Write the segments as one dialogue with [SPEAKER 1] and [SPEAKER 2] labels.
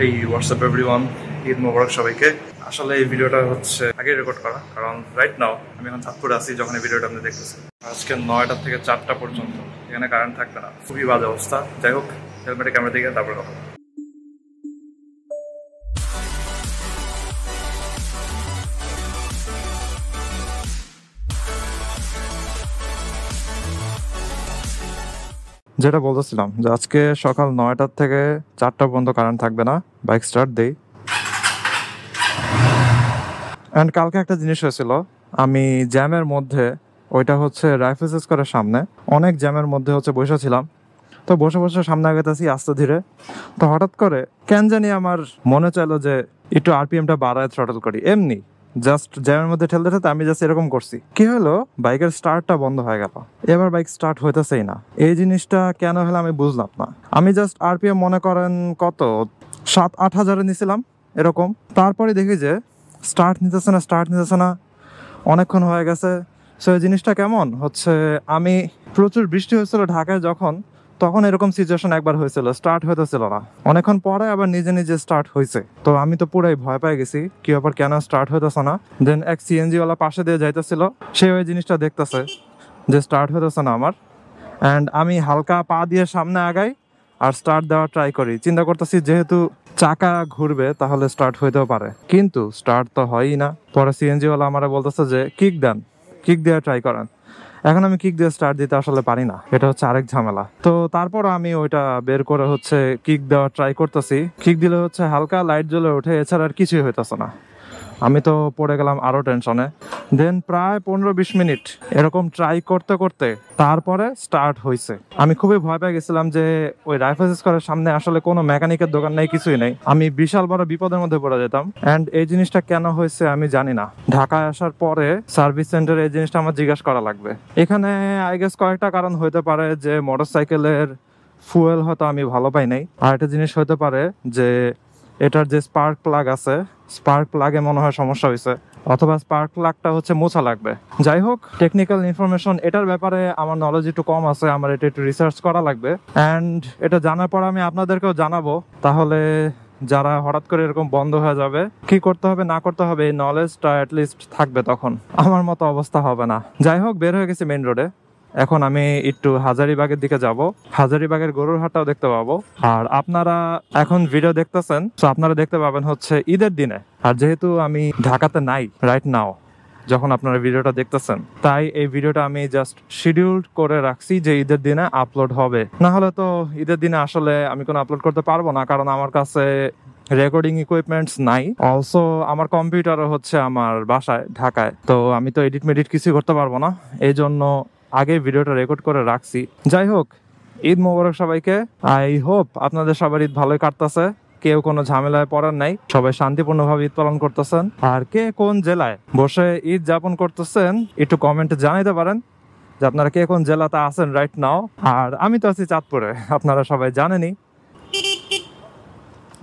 [SPEAKER 1] এই WhatsApp everyone, Eid মোবারক সবাইকে। আসলে এই ভিডিওটা হচ্ছে আগে রেকর্ড করা, কারণ রাইট নাও আমি এখন চাঁদপুরে আছি যখন এই ভিডিওটা আপনি দেখতেছেন। আজকে 9টা থেকে 4টা পর্যন্ত এখানে কারেন্ট থাকবে না, খুবই বাজে অবস্থা। যাই হোক, হেলমেটে ক্যামেরা দিকে তারপরে কথা। যেটা বলতেছিলাম যে আজকে সকাল 9টার থেকে 4টা পর্যন্ত কারেন্ট থাকবে না। বাইক স্টার্ট দেই। অ্যান্ড কালকে একটা জিনিস হয়েছিল, আমি জ্যামের মধ্যে, ওইটা হচ্ছে রাইফেল স্কোয়ারের সামনে, অনেক জ্যামের মধ্যে হচ্ছে বসেছিলাম। তো বসে বসে সামনে আগাইতেছি আস্তে ধীরে। তো হঠাৎ করে কেন জানি আমার মনে চাইলো যে একটু আরপিএমটা বাড়ায় থ্রটল করি। এমনি জাস্ট জ্যামের মধ্যে ঠেলতে ঠেলতে আমি জাস্ট এরকম করছি। কি হলো, বাইকের স্টার্টটা বন্ধ হয়ে গেল। এবার বাইক স্টার্ট হইতেছেই না। এই জিনিসটা কেন হলো আমি বুঝলাম না। আমি জাস্ট আরপিএম মনে করেন কত 7-8 হাজারে নিছিলাম এরকম। তারপরে দেখি যে স্টার্ট নিতেছে না, অনেকক্ষণ হয়ে গেছে। সো এই জিনিসটা কেমন হচ্ছে, আমি প্রচুর বৃষ্টি হয়েছিল ঢাকায় তখন এরকম সিচুয়েশন একবার হয়েছিল, স্টার্ট হইতেছিল না। অনেকক্ষণ পরে আবার নিজে নিজে স্টার্ট হয়েছে। তো আমি তো পুরাই ভয় পেয়ে গেছি, কি ব্যাপার, কেন স্টার্ট হইতেছে না। দেন এক সিএনজি ওয়ালা পাশে দিয়ে যাইতেছিল, সে ওই জিনিসটা দেখতেছে যে স্টার্ট হইতেছে না আমার। অ্যান্ড আমি হালকা পা দিয়ে সামনে আগাই আর স্টার্ট দেওয়ার ট্রাই করি, চিন্তা করতেছি যেহেতু চাকা ঘুরবে তাহলে স্টার্ট হইতেও পারে, কিন্তু স্টার্ট তো হয়ই না। পরে সিএনজি ওয়ালা আমার বলতেছে যে কিক দেন, কিক দেওয়ার ট্রাই করেন। এখন আমি কিক দিয়ে স্টার্ট দিতে আসলে পারি না, এটা হচ্ছে আরেক ঝামেলা। তো তারপর আমি ওইটা বের করে হচ্ছে কিক দেওয়ার ট্রাই করতেছি। কিক দিলে হচ্ছে হালকা লাইট জ্বলে ওঠে, এছাড়া আর কিছুই হইতেছে না। আমি তো পড়ে গেলাম আরো টেনশনে। দেন প্রায় 15-20 মিনিট এরকম ট্রাই করতে করতে তারপরে স্টার্ট হয়েছে। আমি খুবই ভয় পেয়ে গেছিলাম যে ওই রাইফেল স্কোয়ারের সামনে আসলে কোনো মেকানিকের দোকান নেই, কিছুই নেই। আমি বিশাল বড় বিপদের মধ্যে পড়ে যেতাম। অ্যান্ড এই জিনিসটা কেন হয়েছে আমি জানি না। ঢাকায় আসার পরে সার্ভিস সেন্টারে এই জিনিসটা আমার জিজ্ঞাসা করা লাগবে। এখানে আই গেস কয়েকটা কারণ হইতে পারে, যে মোটরসাইকেলের ফুয়েল হয়তো আমি ভালো পাই নাই। আর একটা জিনিস হইতে পারে যে এটার যে স্পার্ক প্লাগ আছে, স্পার্ক প্লাগে মনে হয় সমস্যা হয়েছে, অথবা স্পার্ক প্লাগটা হচ্ছে মোছা লাগবে। যাই হোক, টেকনিক্যাল ইনফরমেশন এটার ব্যাপারে আমার নলেজ একটু কম আছে, আমার এটা একটু রিসার্চ করা লাগবে। অ্যান্ড এটা জানার পর আমি আপনাদেরকেও জানাবো। তাহলে যারা হঠাৎ করে এরকম বন্ধ হয়ে যাবে, কি করতে হবে না করতে হবে, এই নলেজটা অ্যাটলিস্ট থাকবে, তখন আমার মতো অবস্থা হবে না। যাই হোক, বের হয়ে গেছি মেইন রোডে। এখন আমি একটু হাজারীবাগের দিকে যাব, হাজারীবাগের গরুর হাটটাও দেখতে পাবো। আর আপনারা এখন ভিডিও দেখতেছেন, তো আপনারা দেখতে পাবেন হচ্ছে ঈদের দিনে। আর যেহেতু আমি ঢাকাতে নাই রাইট নাও যখন আপনারা ভিডিওটা দেখতেছেন, তাই এই ভিডিওটা আমি জাস্ট শিডিউল করে রাখছি যে ঈদের দিনে আপলোড হবে। না হলে তো ঈদের দিনে আসলে আমি কোনো আপলোড করতে পারবো না, কারণ আমার কাছে রেকর্ডিং ইকুইপমেন্টস নাই। অলসো আমার কম্পিউটারও হচ্ছে আমার বাসায় ঢাকায়, তো আমি তো এডিট মেডিট কিছুই করতে পারবো না। এই জন্য আগে ভিডিওটা রেকর্ড করে রাখছি। যাই হোক, ঈদ মোবারক সবাইকে। আই হোপ আপনাদের সবার ঈদ ভালোই কাটতেছে, কেউ কোনো ঝামেলায় পড়ার নাই, সবাই শান্তিপূর্ণভাবে ঈদ পালন করতেছেন। আর কে কোন জেলায় বসে ঈদ যাপন করতেছেন একটু কমেন্টে জানাইতে পারেন যে আপনারা কে কোন জেলাতে আছেন রাইট নাও। আর আমি তো আছি চাঁদপুরে, আপনারা সবাই জানেনই।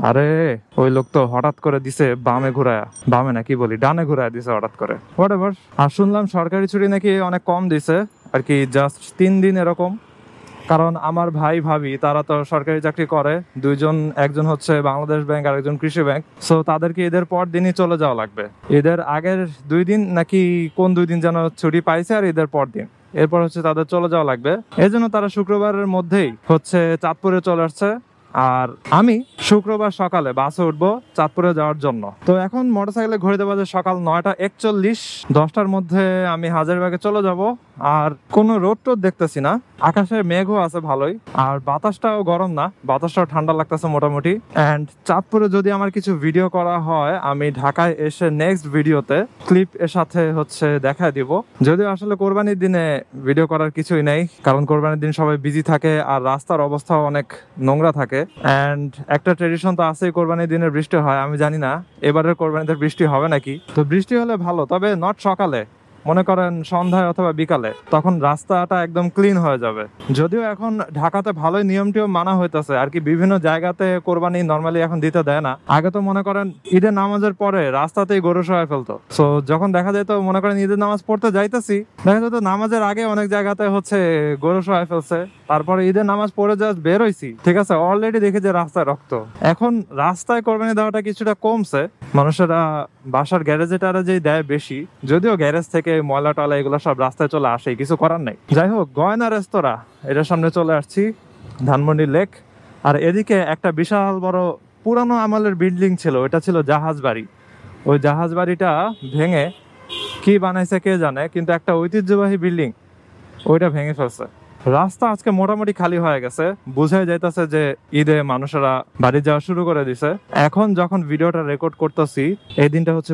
[SPEAKER 1] আরে ওই লোক তো হঠাৎ করে দিছে বামে ঘুরায়া, বামে না কি বলি, ডানে ঘুরায়া দিছে হঠাৎ করে, হোয়াটএভার। আর শুনলাম সরকারি ছুটি নাকি অনেক কম দিছে আর কি, জাস্ট 3 দিন এরকম। কারণ আমার ভাই ভাবি তারা তো সরকারি চাকরি করে, দুইজন, একজন হচ্ছে বাংলাদেশ ব্যাংক আর একজন কৃষি ব্যাংক। সো তাদেরকে ঈদের পর দিনই চলে যাওয়া লাগবে। ঈদের আগের 2 দিন নাকি কোন 2 দিন যেন ছুটি পাইছে, আর ঈদের পর দিন, এরপর হচ্ছে তাদের চলে যাওয়া লাগবে। এই জন্য তারা শুক্রবারের মধ্যেই হচ্ছে চাঁদপুরে চলে আসছে। আর আমি শুক্রবার সকালে বাসে উঠবো চাঁদপুরে যাওয়ার জন্য। তো এখন মোটরসাইকেলে ঘড়িতে বাজে সকাল 9:41, 10টার মধ্যে আমি হাজারীবাগে চলে যাব। আর কোনো রোড টোড দেখতেছি না, আকাশে মেঘও আছে ভালোই, আর বাতাসটাও গরম না, বাতাসটাও ঠান্ডা লাগতেছে মোটামুটি। অ্যান্ড চাঁদপুরে যদি আমার কিছু ভিডিও করা হয়, আমি ঢাকায় এসে নেক্সট ভিডিওতে ক্লিপ এর সাথে হচ্ছে দেখায় দিব। যদিও আসলে কোরবানির দিনে ভিডিও করার কিছুই নেই, কারণ কোরবানির দিন সবাই বিজি থাকে আর রাস্তার অবস্থাও অনেক নোংরা থাকে। অ্যান্ড একটা ট্রেডিশন তো আছেই, কোরবানির দিনের বৃষ্টি হয়। আমি জানি না এবারের কোরবানিতে বৃষ্টি হবে নাকি। তো বৃষ্টি হলে ভালো, তবে নট সকালে, মনে করেন সন্ধ্যায় অথবা বিকালে, তখন রাস্তাটা একদম ক্লিন হয়ে যাবে। যদিও এখন ঢাকাতে ভালোই নিয়মটিও মানা হইতেছে আর কি, বিভিন্ন জায়গাতে কোরবানি নর্মালি এখন দিতে দেয় না। আগে তো মনে করেন ঈদের নামাজের পরে রাস্তাতেই গরু সরাই ফেলতো। সো যখন দেখা যেত, মনে করেন ঈদের নামাজ পড়তে যাইতেছি, দেখা যেত নামাজের আগে অনেক জায়গাতে হচ্ছে গরু সরাই ফেলছে। তারপরে ঈদের নামাজ পড়ে জাস্ট বের হইছি, ঠিক আছে, অলরেডি দেখি যে রাস্তায় রক্ত। এখন রাস্তায় কোরবানি দেওয়াটা কিছুটা কমছে, মানুষেরা বাসার গ্যারেজে টারেজেই দেয় বেশি, যদিও গ্যারেজ থেকে ময়লা টলা এগুলো সব রাস্তায় চলে আসে, কিছু করার নেই। যাই হোক, গয়না রেস্তোরাঁ এটার সামনে চলে আসছি, ধানমন্ডি লেক। আর এদিকে একটা বিশাল বড় পুরানো আমলের বিল্ডিং ছিল, এটা ছিল জাহাজ বাড়ি। ওই জাহাজ বাড়িটা ভেঙে কি বানাইছে কে জানে, কিন্তু একটা ঐতিহ্যবাহী বিল্ডিং ওইটা ভেঙে ফেলছে। রাস্তা আজকে মোটামুটি খালি হয়ে গেছে, বুঝাই যাইতেছে যে ঈদে মানুষেরা বাড়ি যাওয়া শুরু করে দিছে। এখন যখন ভিডিওটা রেকর্ড করতেছি, এই দিনটা হচ্ছে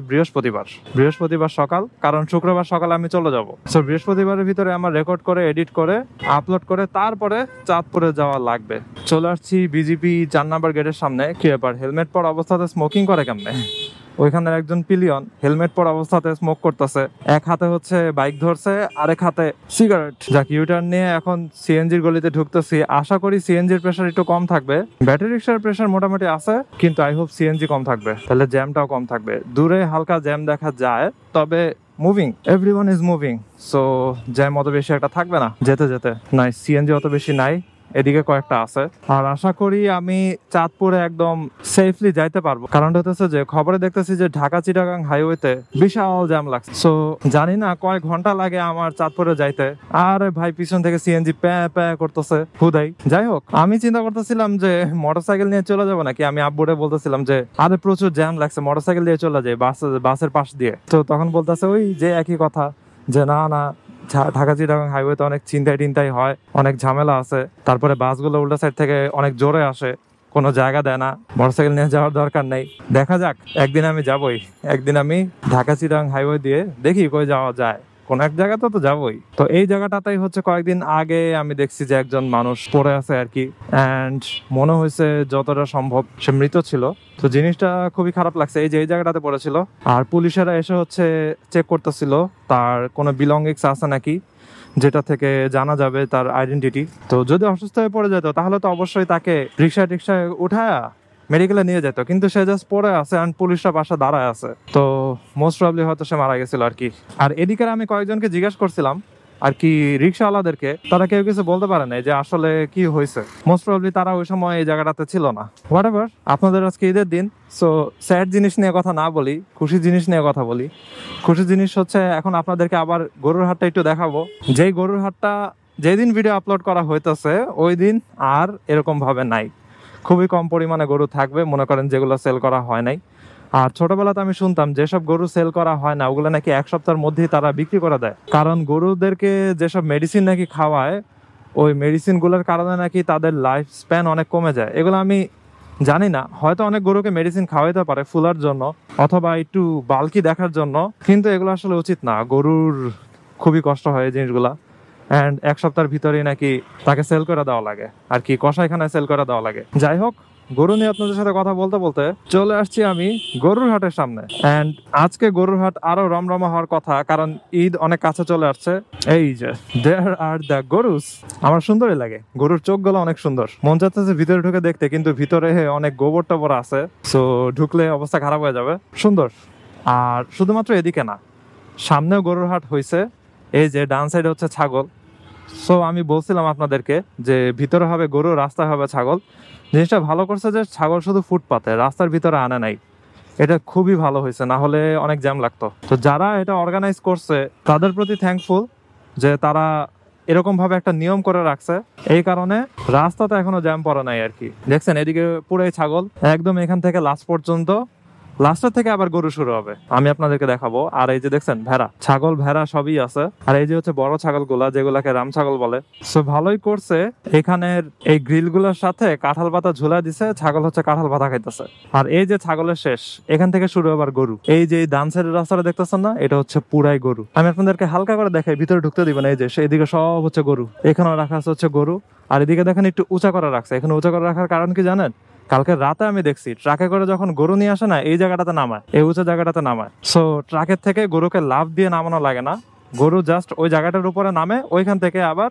[SPEAKER 1] বৃহস্পতিবার সকাল, কারণ শুক্রবার সকালে আমি চলে যাব। সো বৃহস্পতিবারের ভিতরে আমার রেকর্ড করে, এডিট করে, আপলোড করে তারপরে চাঁদপুরে যাওয়া লাগবে। চলে আসছি বিজিপি 4 নম্বর গেটের সামনে। কি ব্যাপার, হেলমেট পর অবস্থাতে স্মোকিং করে কেমনে? ওইখানের একজন পিলিয়ন হেলমেট পর অবস্থাতে স্মোক করতেছে, এক হাতে হচ্ছে বাইক ধরছে, আরেক হাতে সিগারেট। যাক, ইউটার্ন নিয়ে এখন সিএনজির গলিতে ঢুকতেছি। আশা করি সিএনজির প্রেসার একটু কম থাকবে, ব্যাটারি রিক্সার প্রেসার মোটামুটি আছে, কিন্তু আই হোপ সিএনজি কম থাকবে, তাহলে জ্যামটাও কম থাকবে। দূরে হালকা জ্যাম দেখা যায়, তবে moving, everyone is moving, so jam অত বেশি একটা থাকবে না যেতে যেতে। নাই, সিএনজি অত বেশি নাই, এদিকে কয়েকটা আছে। আর আশা করি আমি চাঁদপুরে একদম সেফলি যাইতে পারবো, কারণ হতেছে যে খবরে দেখতেছি যে ঢাকা চিটাগাং হাইওয়েতে বিশাল জ্যাম লাগছে। সো জানি না কয় ঘন্টা লাগে আমার চাঁদপুরে যাইতে। আর ভাই পিছন থেকে সিএনজি প্যা প্যা করতেছে হুদাই। যাই হোক, আমি চিন্তা করতেছিলাম যে মোটরসাইকেল নিয়ে চলে যাবো নাকি। আমি আব্বুরে বলতেছিলাম যে আরে প্রচুর জ্যাম লাগছে, মোটরসাইকেল দিয়ে চলে যায়, বাসের পাশ দিয়ে। তো তখন বলতেছে ওই যে একই কথা, যে না না, ঢাকা চিটাগাং হাইওয়েতে অনেক চিন্তাই টিন্তাই হয়, অনেক ঝামেলা আছে, তারপরে বাসগুলো উল্টা সাইড থেকে অনেক জোরে আসে, কোনো জায়গা দেয় না, মোটরসাইকেল নিয়ে যাওয়ার দরকার নেই। দেখা যাক, একদিন আমি যাবই, একদিন আমি ঢাকা চিটাগাং হাইওয়ে দিয়ে দেখি কই যাওয়া যায়, কোন এক জায়গাতে তো যাবোই। তো এই জায়গাটাতেই হচ্ছে কয়েকদিন আগে আমি দেখছি যে একজন মানুষ পড়ে আছে আর কি, অ্যান্ড মনে হয়েছে যতটা সম্ভব সে মৃত ছিল। তো জিনিসটা খুবই খারাপ লাগছে, এই যে এই জায়গাটাতে পড়েছিল। আর পুলিশেরা এসে হচ্ছে চেক করতেছিল তার কোনো বিলঙ্গিংস আছে নাকি, যেটা থেকে জানা যাবে তার আইডেন্টিটি। তো যদি অসুস্থ হয়ে পড়ে যেত তাহলে তো অবশ্যই তাকে রিক্সায় উঠায়া মেডিকেলে নিয়ে যেত, কিন্তু সে জাস্ট পড়ে আছে আর পুলিশরা পাশে দাঁড়ায় আছে। তো মোস্ট প্রবলি হয়তো সে মারা গেছিল আর কি। আর এদিকে আমি কয়েকজনকে জিজ্ঞেস করছিলাম আর কি, রিক্সাওয়ালাদেরকে, তারা কেউ কিছু বলতে পারে না যে আসলে কি হয়েছে। মোস্ট প্রবলি তারা ওই সময় এই জায়গাটাতে ছিল না। হোয়াটএভার, আপনাদের আজকে ঈদের দিন, সো স্যাড জিনিস নিয়ে কথা না বলি, খুশি জিনিস নিয়ে কথা বলি। খুশি জিনিস হচ্ছে এখন আপনাদেরকে আবার গরুর হাটটা একটু দেখাবো। যেই গরুর হাটটা যেদিন ভিডিও আপলোড করা হইতেছে ওই দিন আর এরকম ভাবে নাই, খুবই কম পরিমাণে গরু থাকবে, মনে করেন যেগুলো সেল করা হয় নাই। আর ছোটবেলাতে আমি শুনতাম যেসব গরু সেল করা হয় না ওগুলো নাকি এক সপ্তাহের মধ্যেই তারা বিক্রি করে দেয়, কারণ গরুদেরকে যেসব মেডিসিন নাকি খাওয়ায় ওই মেডিসিনগুলোর কারণে নাকি তাদের লাইফ স্প্যান অনেক কমে যায়। এগুলো আমি জানি না, হয়তো অনেক গরুকে মেডিসিন খাওয়াইতে পারে ফুলার জন্য অথবা একটু বাল্কি দেখার জন্য, কিন্তু এগুলো আসলে উচিত না। গরুর খুবই কষ্ট হয় এই জিনিসগুলা, অ্যান্ড এক সপ্তাহের ভিতরেই নাকি তাকে সেল করে দেওয়া লাগে আর কি, কসাইখানায় সেল করে দেওয়া লাগে। যাই হোক, গরু নিয়ে আপনাদের সাথে কথা বলতে বলতে চলে আসছি আমি গরুর হাটের সামনে। অ্যান্ড আজকে গরুর হাট আরো রমরমা হওয়ার কথা, কারণ ঈদ অনেক কাছে চলে আসছে। এই যে দেয়ার আর দ্য গরুস, আমার সুন্দরই লাগে, গরুর চোখগুলো অনেক সুন্দর, মন চাচ্ছে ভিতরে ঢুকে দেখতে, কিন্তু ভিতরে অনেক গোবর টোবর আছে, সো ঢুকলে অবস্থা খারাপ হয়ে যাবে। সুন্দর। আর শুধুমাত্র এদিকে না, সামনেও গরুর হাট হয়েছে, এই যে ডান সাইডে হচ্ছে ছাগল। সো আমি বলছিলাম আপনাদেরকে যে ভিতরে হবে গরু, রাস্তায় হবে ছাগল। জিনিসটা ভালো করছে যে ছাগল শুধু ফুটপাতে, রাস্তার ভিতরে আনে নাই, এটা খুবই ভালো হয়েছে, না হলে অনেক জ্যাম লাগতো। তো যারা এটা অর্গানাইজ করছে তাদের প্রতি থ্যাঙ্কফুল যে তারা এরকম ভাবে একটা নিয়ম করে রাখছে, এই কারণে রাস্তাতে এখনো জ্যাম পড়ে নাই আর কি। দেখছেন এদিকে পুরাই ছাগল, একদম এখান থেকে লাস্ট পর্যন্ত, লাস্টের থেকে আবার গরু শুরু হবে, আমি আপনাদেরকে দেখাবো। আর এই যে দেখছেন ভেড়া, ছাগল ভেড়া সবই আছে। আর এই যে হচ্ছে বড় ছাগল গুলা, যেগুলাকে রাম ছাগল বলে। সো ভালোই করছে, এখানের এই গ্রিল গুলোর সাথে কাঁঠাল পাতা ঝুলা দিছে, ছাগল হচ্ছে কাঁঠাল পাতা খাইতেছে। আর এই যে ছাগলের শেষ, এখান থেকে শুরু আবার গরু। এই যে ডান সাইডের রাস্তাটা দেখতেছেন না, এটা হচ্ছে পুরাই গরু। আমি আপনাদেরকে হালকা করে দেখাই, ভিতরে ঢুকতে দিবেন। এই যে এদিকে সব হচ্ছে গরু, এখানেও রাখা আছে হচ্ছে গরু। আর এদিকে দেখেন একটু উঁচা করে রাখছে, এখানে উঁচা করে রাখার কারণ কি জানেন? কালকে রাতে আমি দেখছি ট্রাকে করে যখন গরু নিয়ে আসে না, এই জায়গাটাতে নামায়, এই উঁচু জায়গাটাতে নামায়। সো ট্রাকের থেকে গরুকে লাফ দিয়ে নামানো লাগে না, গরু জাস্ট ওই জায়গাটার উপরে নামে, ওইখান থেকে আবার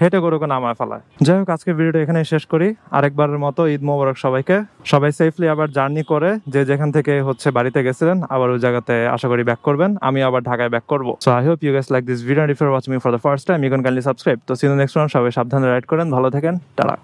[SPEAKER 1] হেঁটে গরুকে নামায় ফেলায়। যাই হোক, আজকে ভিডিওটা এখানে শেষ করি। আরেকবারের মতো ঈদ মোবারক সবাইকে। সবাই সেফলি আবার জার্নি করে যে যেখান থেকে হচ্ছে বাড়িতে গেছিলেন আবার ওই জায়গাতে আশা করি ব্যাক করবেন। আমি আবার ঢাকায় ব্যাক করবো। So I hope you guys like this video. If you are watching me for the first time, you can kindly subscribe. তো সি ইউ নেক্সট ওয়ান। সবাই সাবধানে রাইড করেন, ভালো থাকেন, টাটা।